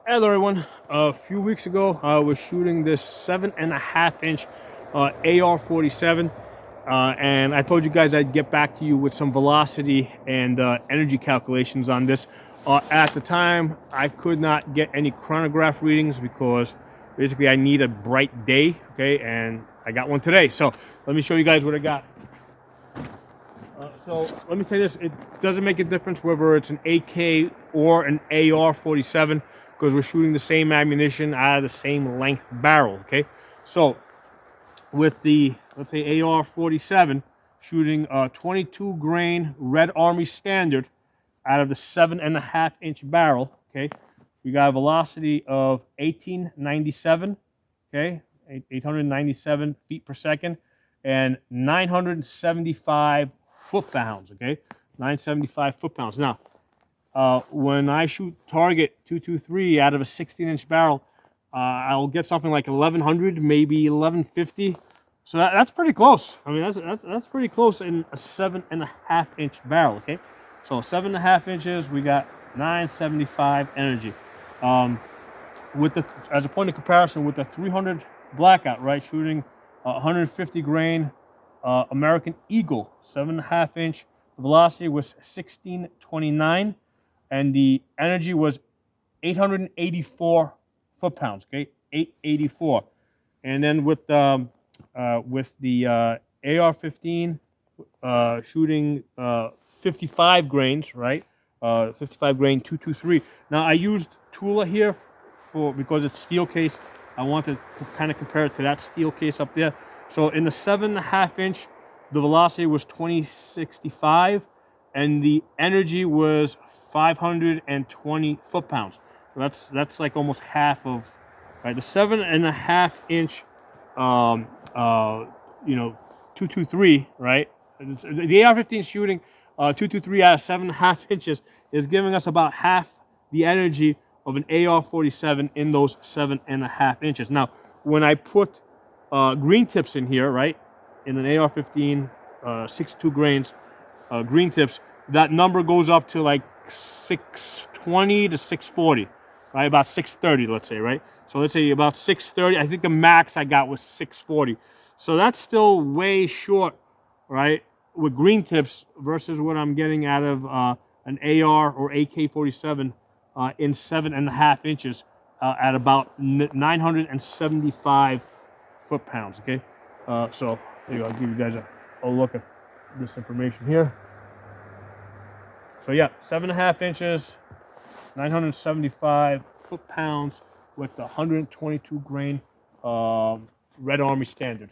Hello everyone. A few weeks ago, I was shooting this 7.5 inch AR-47, and I told you guys I'd get back to you with some velocity and energy calculations on this. At the time, I could not get any chronograph readings because basically I need a bright day, okay, and I got one today. So let me show you guys what I got. So let me say this, it doesn't make a difference whether it's an AK or an AR-47 because we're shooting the same ammunition out of the same length barrel, okay? So with the, let's say AR-47, shooting a 22 grain Red Army Standard out of the 7.5 inch barrel, okay? We got a velocity of 1897, okay? 897 feet per second, and 975 foot-pounds, okay? 975 foot-pounds. Now, when I shoot target 223 out of a 16-inch barrel, I'll get something like 1100, maybe 1150. So that's pretty close. I mean, that's pretty close in a 7.5 inch barrel, okay? So 7.5 inches, we got 975 energy. With the, as a point of comparison, with the 300 blackout, right, shooting 150 grain American Eagle, 7.5 inch, the velocity was 1629, and the energy was 884 foot-pounds. Okay, 884. And then with the AR-15, shooting 55 grains, right? 55 grain 223. Now I used Tula here because it's steel case. I want to kind of compare it to that steel case up there. So in the 7.5 inch, the velocity was 2065, and the energy was 520 foot-pounds. So that's like almost half of, right? The 7.5 inch, um, uh, 223, right? The AR-15 shooting 223 out of 7.5 inches is giving us about half the energy of an AR-47 in those 7.5 inches. Now, when I put green tips in here, right, in an AR-15, 62 grains, green tips, that number goes up to like 620 to 640, right? About 630, let's say, right? So let's say about 630. I think the max I got was 640. So that's still way short, right, with green tips versus what I'm getting out of an AR or AK-47 in 7.5 inches at about 975 foot-pounds, okay? So there you go. I'll give you guys a look at this information here. So yeah, 7.5 inches, 975 foot-pounds with the 122 grain Red Army Standard.